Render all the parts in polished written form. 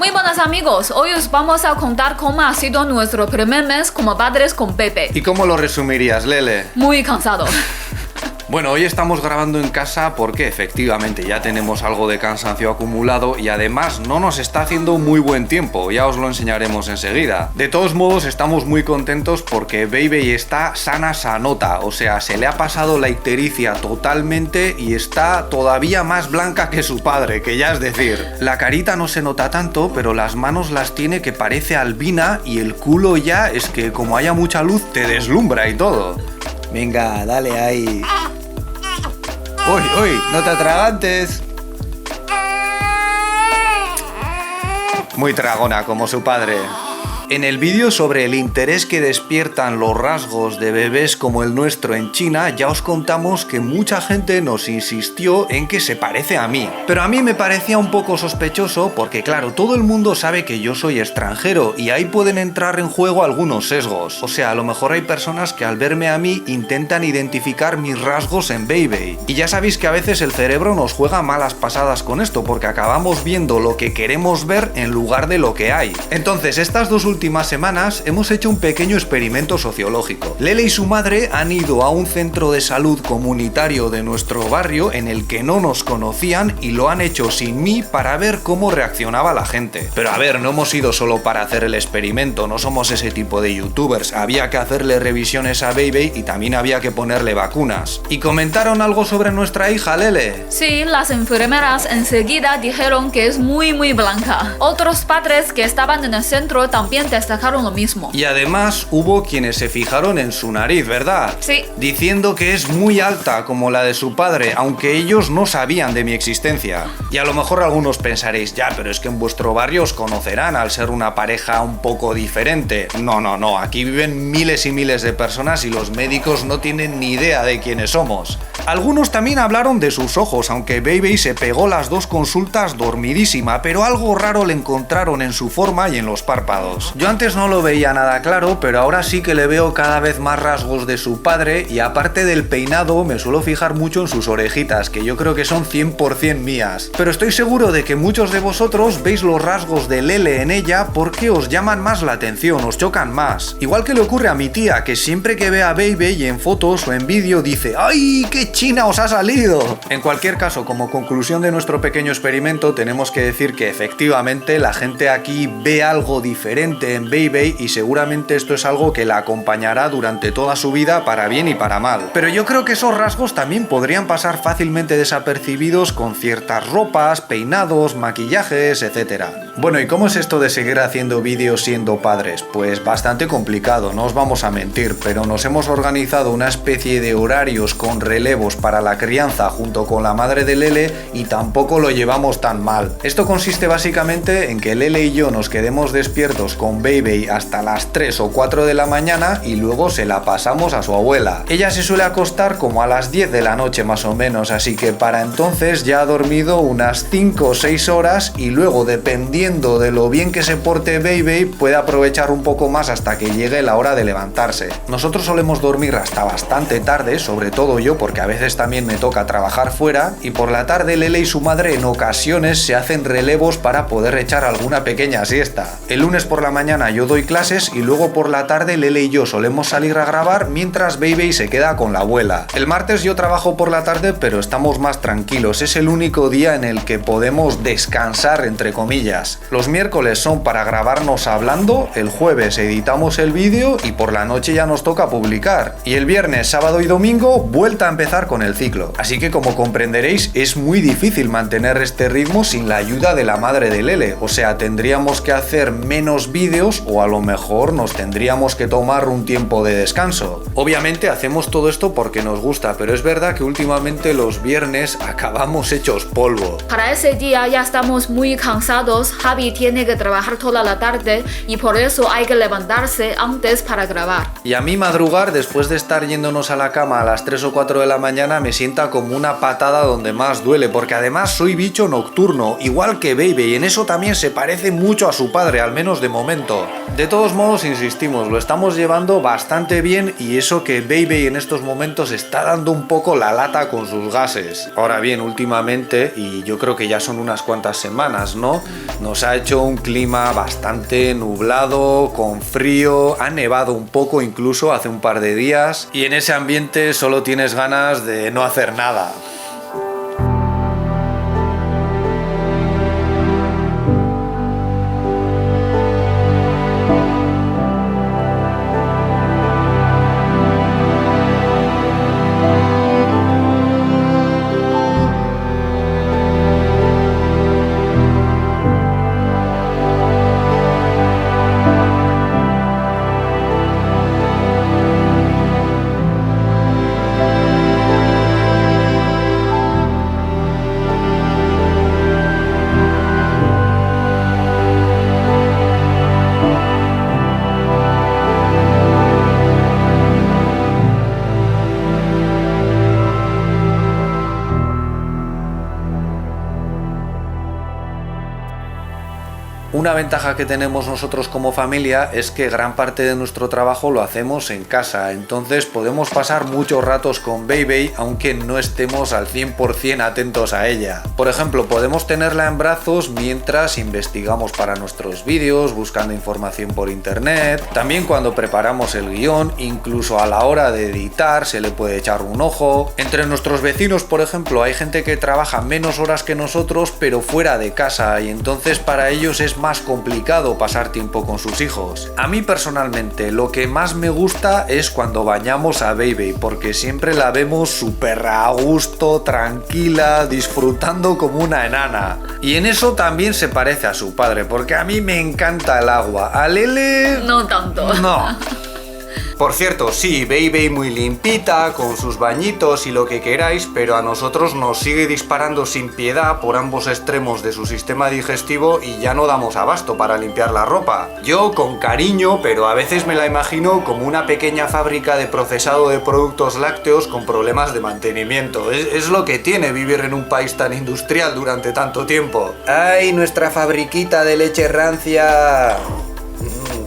Muy buenas amigos, hoy os vamos a contar cómo ha sido nuestro primer mes como padres con Pepe. ¿Y cómo lo resumirías, Lele? Muy cansado. Bueno, hoy estamos grabando en casa porque efectivamente ya tenemos algo de cansancio acumulado y además no nos está haciendo muy buen tiempo, ya os lo enseñaremos enseguida. De todos modos estamos muy contentos porque Baby está sana sanota, o sea, se le ha pasado la ictericia totalmente y está todavía más blanca que su padre, que ya es decir. La carita no se nota tanto, pero las manos las tiene que parece albina y el culo ya es que como haya mucha luz te deslumbra y todo. Venga, dale ahí. ¡Uy, uy! ¡No te atragantes! Muy tragona como su padre. En el vídeo sobre el interés que despiertan los rasgos de bebés como el nuestro en China, ya os contamos que mucha gente nos insistió en que se parece a mí. Pero a mí me parecía un poco sospechoso porque, claro, todo el mundo sabe que yo soy extranjero y ahí pueden entrar en juego algunos sesgos. O sea, a lo mejor hay personas que al verme a mí intentan identificar mis rasgos en Baby. Y ya sabéis que a veces el cerebro nos juega malas pasadas con esto porque acabamos viendo lo que queremos ver en lugar de lo que hay. Entonces, estas dos últimas semanas hemos hecho un pequeño experimento sociológico. Lele y su madre han ido a un centro de salud comunitario de nuestro barrio en el que no nos conocían y lo han hecho sin mí para ver cómo reaccionaba la gente. Pero a ver, no hemos ido solo para hacer el experimento, no somos ese tipo de youtubers. Había que hacerle revisiones a Baby y también había que ponerle vacunas. ¿Y comentaron algo sobre nuestra hija, Lele? Sí, las enfermeras enseguida dijeron que es muy blanca. Otros padres que estaban en el centro también destacaron lo mismo. Y además hubo quienes se fijaron en su nariz, ¿verdad? Sí. Diciendo que es muy alta como la de su padre, aunque ellos no sabían de mi existencia. Y a lo mejor algunos pensaréis, ya, pero es que en vuestro barrio os conocerán al ser una pareja un poco diferente. No, aquí viven miles y miles de personas y los médicos no tienen ni idea de quiénes somos. Algunos también hablaron de sus ojos, aunque Baby se pegó las dos consultas dormidísima, pero algo raro le encontraron en su forma y en los párpados. Yo antes no lo veía nada claro, pero ahora sí que le veo cada vez más rasgos de su padre y aparte del peinado me suelo fijar mucho en sus orejitas, que yo creo que son 100% mías. Pero estoy seguro de que muchos de vosotros veis los rasgos de Lele en ella porque os llaman más la atención, os chocan más. Igual que le ocurre a mi tía, que siempre que ve a Baby y en fotos o en vídeo dice ¡ay, qué china os ha salido! En cualquier caso, como conclusión de nuestro pequeño experimento, tenemos que decir que efectivamente la gente aquí ve algo diferente en Baby y seguramente esto es algo que la acompañará durante toda su vida para bien y para mal. Pero yo creo que esos rasgos también podrían pasar fácilmente desapercibidos con ciertas ropas, peinados, maquillajes, etc. Bueno, ¿y cómo es esto de seguir haciendo vídeos siendo padres? Pues bastante complicado, no os vamos a mentir, pero nos hemos organizado una especie de horarios con relevos para la crianza junto con la madre de Lele y tampoco lo llevamos tan mal. Esto consiste básicamente en que Lele y yo nos quedemos despiertos con Baby hasta las 3 o 4 de la mañana y luego se la pasamos a su abuela. Ella se suele acostar como a las 10 de la noche más o menos, así que para entonces ya ha dormido unas 5 o 6 horas y luego dependiendo de lo bien que se porte Baby puede aprovechar un poco más hasta que llegue la hora de levantarse. Nosotros solemos dormir hasta bastante tarde, sobre todo yo porque a veces también me toca trabajar fuera y por la tarde Lele y su madre en ocasiones se hacen relevos para poder echar alguna pequeña siesta. El lunes por la mañana yo doy clases y luego por la tarde Lele y yo solemos salir a grabar mientras Baby se queda con la abuela. El martes yo trabajo por la tarde pero estamos más tranquilos, es el único día en el que podemos descansar entre comillas. Los miércoles son para grabarnos hablando, el jueves editamos el vídeo y por la noche ya nos toca publicar. Y el viernes, sábado y domingo vuelta a empezar con el ciclo. Así que como comprenderéis es muy difícil mantener este ritmo sin la ayuda de la madre de Lele, o sea tendríamos que hacer menos vídeos o a lo mejor nos tendríamos que tomar un tiempo de descanso. Obviamente hacemos todo esto porque nos gusta, pero es verdad que últimamente los viernes acabamos hechos polvo. Para ese día ya estamos muy cansados, Javi tiene que trabajar toda la tarde y por eso hay que levantarse antes para grabar. Y a mí madrugar después de estar yéndonos a la cama a las 3 o 4 de la mañana me sienta como una patada donde más duele, porque además soy bicho nocturno, igual que Baby, y en eso también se parece mucho a su padre, al menos de momento. momento. De todos modos, insistimos, lo estamos llevando bastante bien y eso que Baby en estos momentos está dando un poco la lata con sus gases. Ahora bien, últimamente, y yo creo que ya son unas cuantas semanas, ¿no? Nos ha hecho un clima bastante nublado, con frío, ha nevado un poco incluso hace un par de días y en ese ambiente solo tienes ganas de no hacer nada. Una ventaja que tenemos nosotros como familia es que gran parte de nuestro trabajo lo hacemos en casa, entonces podemos pasar muchos ratos con Baby aunque no estemos al 100% atentos a ella. Por ejemplo, podemos tenerla en brazos mientras investigamos para nuestros vídeos, buscando información por internet, también cuando preparamos el guión, incluso a la hora de editar se le puede echar un ojo. Entre nuestros vecinos, por ejemplo, hay gente que trabaja menos horas que nosotros pero fuera de casa y entonces para ellos es más complicado pasar tiempo con sus hijos. A mí personalmente lo que más me gusta es cuando bañamos a Baby porque siempre la vemos súper a gusto, tranquila, disfrutando como una enana. Y en eso también se parece a su padre porque a mí me encanta el agua. A Lele... no tanto. No. Por cierto, sí, Baby muy limpita, con sus bañitos y lo que queráis, pero a nosotros nos sigue disparando sin piedad por ambos extremos de su sistema digestivo y ya no damos abasto para limpiar la ropa. Yo con cariño, pero a veces me la imagino como una pequeña fábrica de procesado de productos lácteos con problemas de mantenimiento. Es lo que tiene vivir en un país tan industrial durante tanto tiempo. ¡Ay, nuestra fabriquita de leche rancia!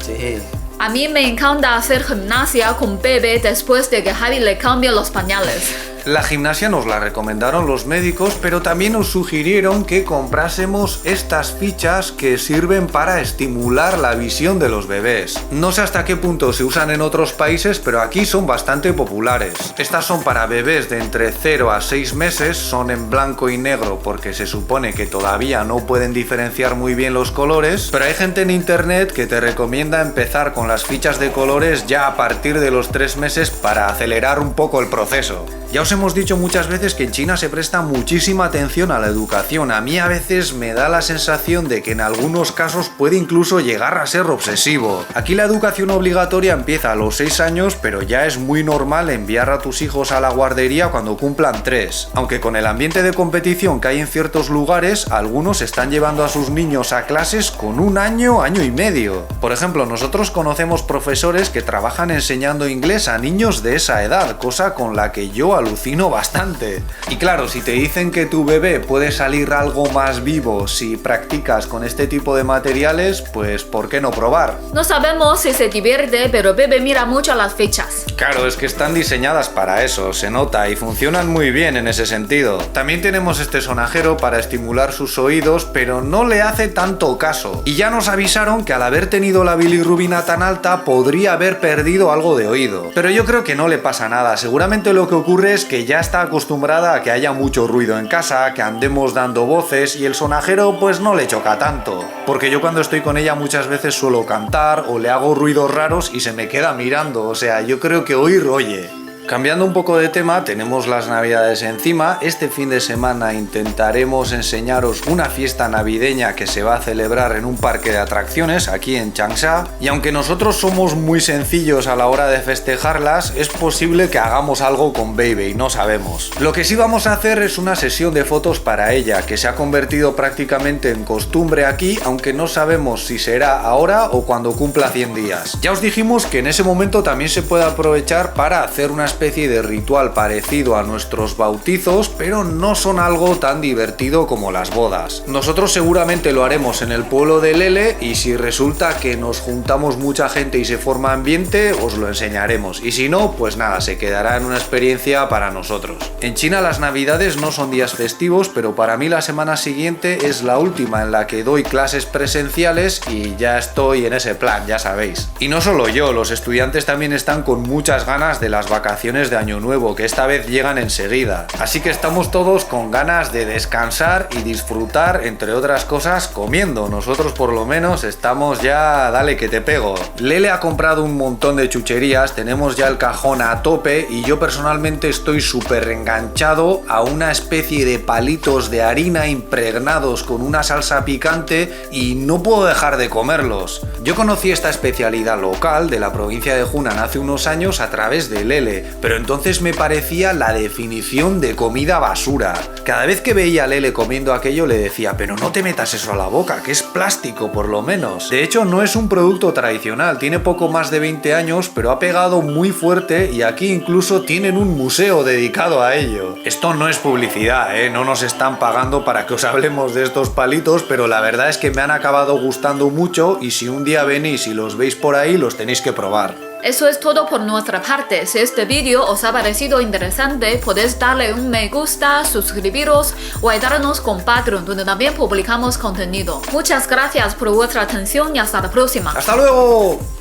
Sí. A mí me encanta hacer gimnasia con Bebe después de que Javi le cambie los pañales. La gimnasia nos la recomendaron los médicos, pero también nos sugirieron que comprásemos estas fichas que sirven para estimular la visión de los bebés. No sé hasta qué punto se usan en otros países, pero aquí son bastante populares. Estas son para bebés de entre 0 a 6 meses, son en blanco y negro porque se supone que todavía no pueden diferenciar muy bien los colores, pero hay gente en internet que te recomienda empezar con las fichas de colores ya a partir de los 3 meses para acelerar un poco el proceso. Ya os hemos dicho muchas veces que en China se presta muchísima atención a la educación. A mí a veces me da la sensación de que en algunos casos puede incluso llegar a ser obsesivo. Aquí la educación obligatoria empieza a los 6 años, pero ya es muy normal enviar a tus hijos a la guardería cuando cumplan 3. Aunque con el ambiente de competición que hay en ciertos lugares, algunos están llevando a sus niños a clases con 1 año, año y medio. Por ejemplo, nosotros conocemos profesores que trabajan enseñando inglés a niños de esa edad, cosa con la que yo alucino bastante. Y claro, si te dicen que tu bebé puede salir algo más vivo si practicas con este tipo de materiales, pues ¿por qué no probar? No sabemos si se divierte, pero Bebe mira mucho las fichas. Claro, es que están diseñadas para eso, se nota, y funcionan muy bien en ese sentido. También tenemos este sonajero para estimular sus oídos, pero no le hace tanto caso. Y ya nos avisaron que al haber tenido la bilirrubina tan alta podría haber perdido algo de oído. Pero yo creo que no le pasa nada, seguramente lo que ocurre es que ya está acostumbrada a que haya mucho ruido en casa, que andemos dando voces y el sonajero pues no le choca tanto. Porque yo cuando estoy con ella muchas veces suelo cantar o le hago ruidos raros y se me queda mirando, o sea, yo creo que oír oye. Cambiando un poco de tema, tenemos las navidades encima. Este fin de semana intentaremos enseñaros una fiesta navideña que se va a celebrar en un parque de atracciones aquí en Changsha. Y aunque nosotros somos muy sencillos a la hora de festejarlas, es posible que hagamos algo con Baby, no sabemos. Lo que sí vamos a hacer es una sesión de fotos para ella, que se ha convertido prácticamente en costumbre aquí, aunque no sabemos si será ahora o cuando cumpla 100 días. Ya os dijimos que en ese momento también se puede aprovechar para hacer una especie de ritual parecido a nuestros bautizos, pero no son algo tan divertido como las bodas. Nosotros seguramente lo haremos en el pueblo de Lele y si resulta que nos juntamos mucha gente y se forma ambiente, os lo enseñaremos. Y si no, pues nada, se quedará en una experiencia para nosotros. En China las navidades no son días festivos, pero para mí la semana siguiente es la última en la que doy clases presenciales y ya estoy en ese plan, ya sabéis. Y no solo yo, los estudiantes también están con muchas ganas de las vacaciones de Año Nuevo, que esta vez llegan enseguida. Así que estamos todos con ganas de descansar y disfrutar, entre otras cosas, comiendo. Nosotros por lo menos estamos ya, dale que te pego. Lele ha comprado un montón de chucherías, tenemos ya el cajón a tope y yo personalmente estoy súper enganchado a una especie de palitos de harina impregnados con una salsa picante y no puedo dejar de comerlos. Yo conocí esta especialidad local de la provincia de Hunan hace unos años a través de Lele, pero entonces me parecía la definición de comida basura. Cada vez que veía a Lele comiendo aquello le decía, pero no te metas eso a la boca, que es plástico por lo menos. De hecho no es un producto tradicional, tiene poco más de 20 años, pero ha pegado muy fuerte y aquí incluso tienen un museo dedicado a ello. Esto no es publicidad, no nos están pagando para que os hablemos de estos palitos, pero la verdad es que me han acabado gustando mucho y si un día venís y los veis por ahí, los tenéis que probar. Eso es todo por nuestra parte. Si este vídeo os ha parecido interesante, podéis darle un me gusta, suscribiros o ayudarnos con Patreon, donde también publicamos contenido. Muchas gracias por vuestra atención y hasta la próxima. ¡Hasta luego!